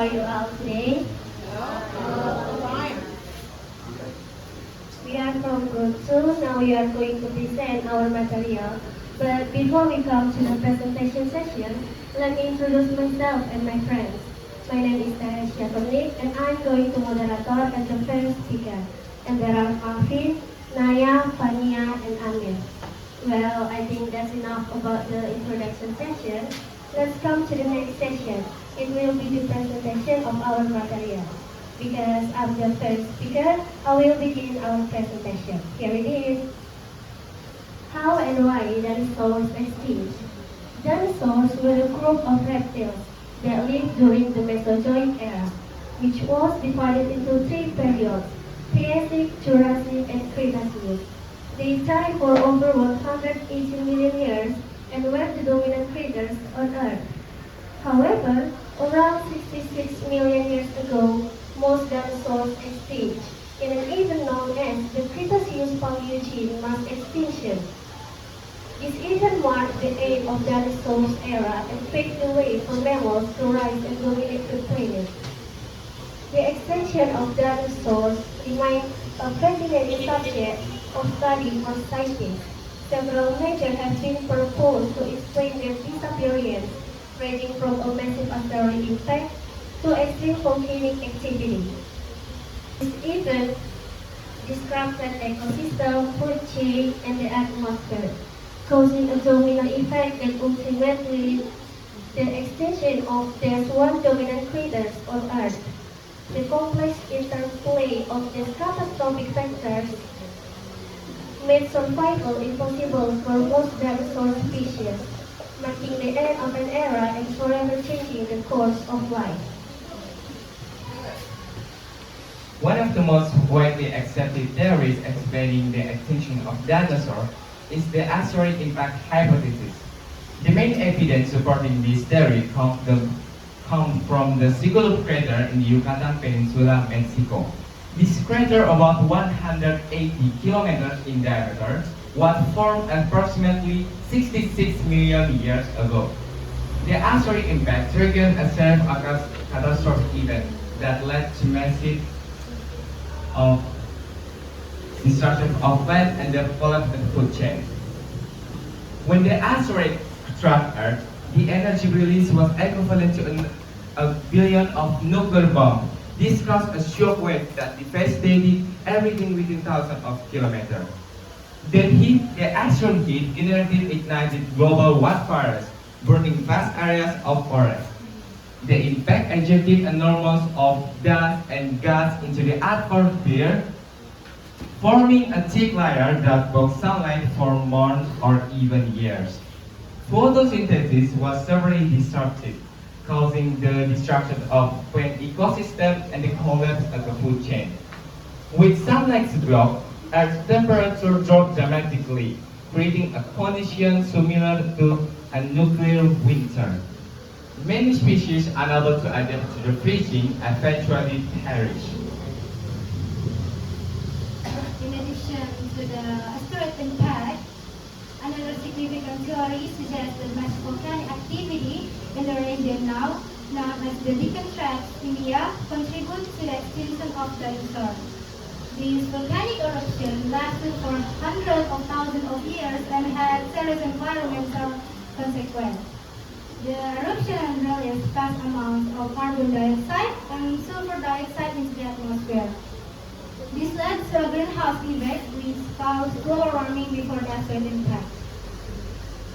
are you all today? We are from Group 2. Now we are going to present our material. But before we come to the presentation session, let me introduce myself and my friends. My name is Taresha Konik, and I'm going to moderator as the first speaker. And there are Alvin, Naya, Fania, and Amir. Well, I think that's enough about the introduction session. Let's come to the next session. It will be the presentation of our material. Because I'm the first speaker, I will begin our presentation. Here it is. How and why dinosaurs extinct? Dinosaurs were a group of reptiles that lived during the Mesozoic era, which was divided into three periods: Triassic, Jurassic, and Cretaceous. They died for over 180 million years and were the dominant creatures on Earth. However, around 66 million years ago, most dinosaurs extinct, in an event known as the Cretaceous-Paleogene mass extinction. This event marked the end of dinosaurs era and paved the way for mammals to rise and dominate the planet. The extinction of dinosaurs remains a fascinating subject of study for scientists. Several methods have been proposed to explain their disappearance, ranging from a massive asteroid impact to extreme volcanic activity. This event disrupted ecosystem, food chain, and the atmosphere, causing a domino effect that ultimately the extinction of these one dominant creatures on Earth. The complex interplay of these catastrophic factors made survival impossible for most dinosaur species, marking the end of an era and forever changing the course of life. One of the most widely accepted theories explaining the extinction of dinosaurs is the asteroid impact hypothesis. The main evidence supporting this theory comes from the Chicxulub crater in the Yucatan Peninsula, Mexico. This crater, about 180 kilometers in diameter, was formed approximately 66 million years ago. The asteroid impact triggered a series of catastrophic events that led to massive destruction of land and the collapse of the food chain. When the asteroid struck Earth, the energy release was equivalent to a billion of nuclear bombs. This caused a shockwave that devastated everything within thousands of kilometers. The asteroid heat immediately ignited global wildfires, burning vast areas of forest. The impact ejected enormous of dust and gas into the atmosphere, forming a thick layer that blocks sunlight for months or even years. Photosynthesis was severely disrupted, causing the destruction of plant ecosystems and the collapse of the food chain. With sunlight drop, Earth's temperature dropped dramatically, creating a condition similar to a nuclear winter. Many species unable to adapt to the freezing eventually perish. In addition to the asteroid impact, another significant theory suggests that mass volcanic activity in the region now, known as the Deccan Tracts India, contribute to the extinction of dinosaurs. These volcanic eruptions lasted for hundreds of thousands of years and had serious environmental consequences. The eruption released vast amounts of carbon dioxide and sulfur dioxide into the atmosphere. This led to a greenhouse effect which caused global warming before the asteroid impact.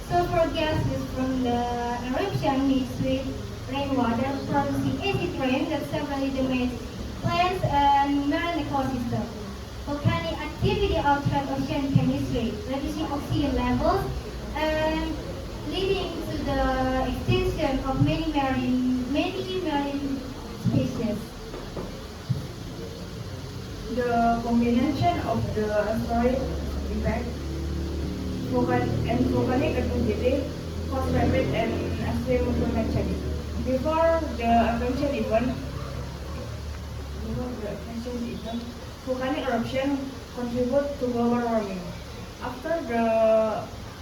Sulfur gases from the eruption mixed with rainwater, producing acid rain that severely damaged plants and marine ecosystems. Volcanic activity altered ocean chemistry, reducing oxygen levels and leading to the extinction of many marine species. The combination of the asteroid impact volcanic activity caused rapid and extreme climate change. Before the extinction event, volcanic eruption contribute to global warming. After the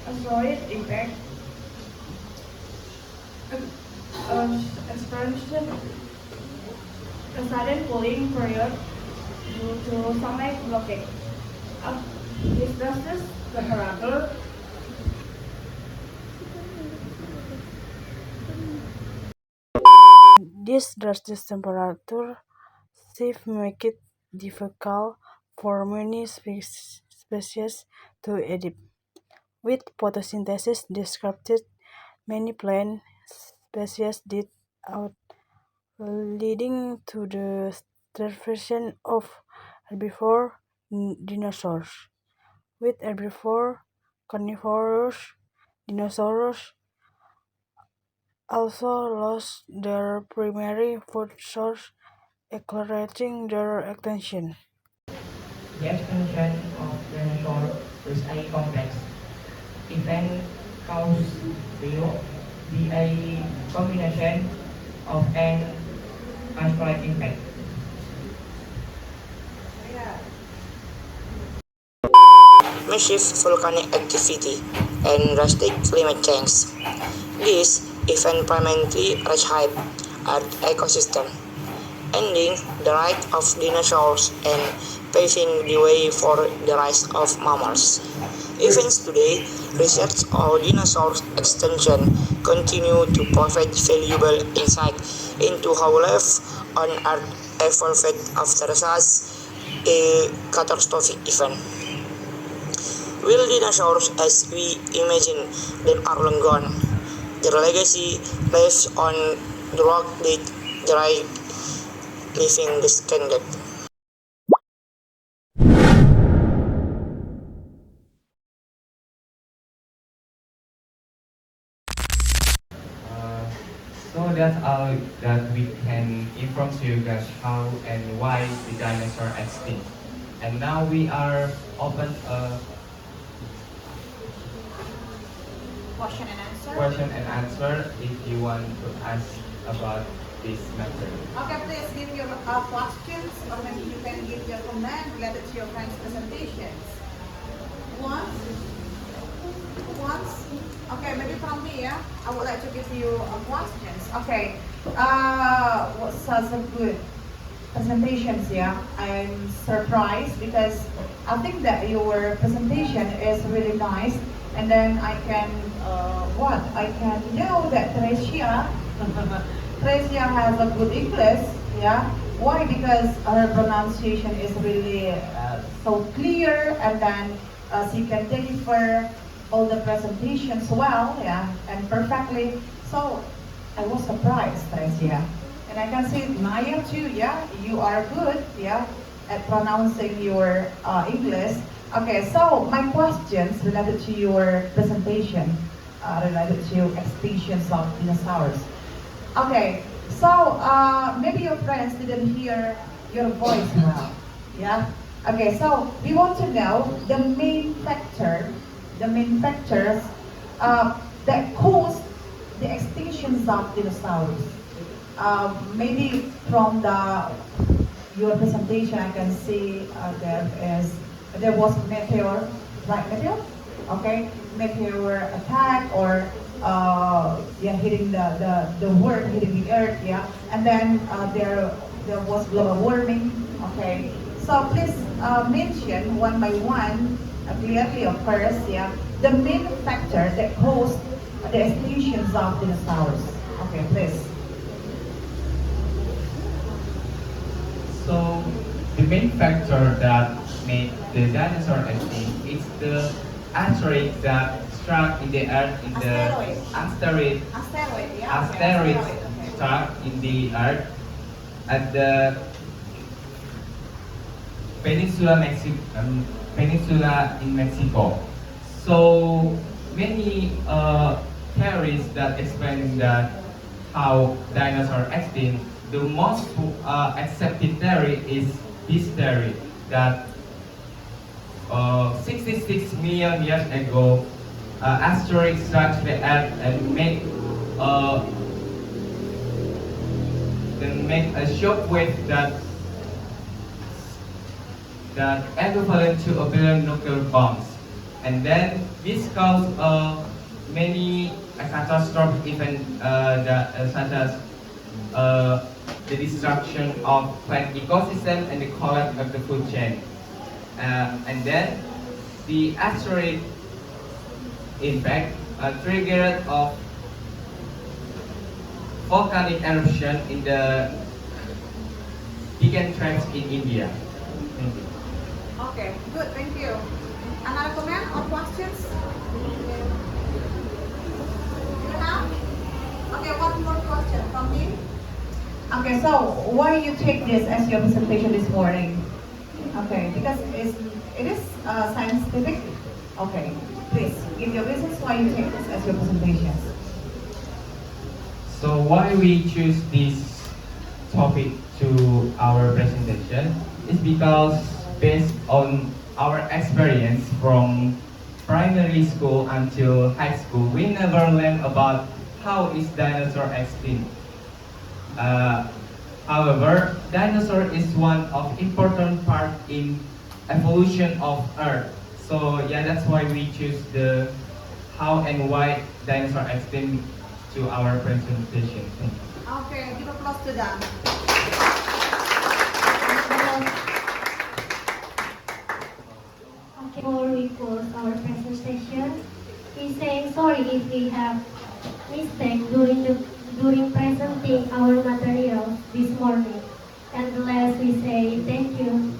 asteroid impact, expansion a sudden cooling period due to sunlight blockade. This drastic temperature This drastic temperature shift make it difficult for many species to adapt. With photosynthesis disrupted, many plant species died out, leading to the extinction of herbivore dinosaurs. With herbivore carnivorous dinosaurs also lost their primary food source, accelerating their extinction. The extinction of dinosaurs is a complex event caused by a combination of an asteroid impact. Massive volcanic activity and drastic climate change. This event permanently reshaped Earth ecosystem, ending the rise of dinosaurs and paving the way for the rise of mammals. Even today, research on dinosaurs extinction continue to provide valuable insight into how life on Earth evolved after such a catastrophic event. Will dinosaurs as we imagine them are long gone? Their legacy lives on the rock that dry living descended. Uh, so that's all that we can inform to you guys how and why the dinosaur extinct. And now we are open Question and answer. question and answer if you want to ask about this matter. Okay, please give your questions, or maybe you can give your comment related to your friend's presentations. Once. Okay, maybe from me, yeah. I would like to give you questions. Okay. What such a good presentations, yeah. I'm surprised because I think that your presentation is really nice, and then I can I can know that Teresia Teresia has a good English, yeah. Why? Because her pronunciation is really so clear, and then she can deliver all the presentations well, yeah, and perfectly. So I was surprised, Teresia. And I can see Naya too, yeah, you are good, yeah, at pronouncing your English. Okay, so my questions related to your presentation, related to extinctions of dinosaurs. Okay, so maybe your friends didn't hear your voice well, yeah? Okay, so we want to know the main factors that caused the extinctions of dinosaurs. Maybe from your presentation, I can see there was meteor, right? Meteor, okay, meteor attack, or hitting the world, hitting the earth, yeah, and then there was global warming, okay. So please mention one by one, clearly, of course, yeah, the main factor that caused the extinctions of dinosaurs. Okay, please. So the main factor that made the dinosaur extinct is the asteroid that struck in the earth in the Asteroid, yeah. asteroid Okay. struck in the earth at the peninsula in Mexico. So many theories that explain that how dinosaur extinct. The most accepted theory is this theory that 66 million years ago, asteroids struck the Earth and made a shockwave that equivalent to a billion nuclear bombs, and then this caused many catastrophic events such as the destruction of plant ecosystem and the collapse of the food chain. And then the asteroid impact triggered of volcanic eruption in the Deccan Tracts in India. Thank you. Okay, good, thank you. Another comment or questions? You have? Okay, one more question from me. Okay, so why you take this as your presentation this morning? Okay, because it is scientific. Okay, please give your reasons why you take this as your presentation. So why we choose this topic to our presentation is because based on our experience from primary school until high school, we never learned about how is dinosaur extinct. However, dinosaur is one of important part in evolution of Earth. So yeah, that's why we choose the how and why dinosaur extinct to our presentation. Thank you. Okay, give applause to them. Okay, before we close our presentation, we say sorry if we have mistake during presenting our materials this morning. And last we say thank you.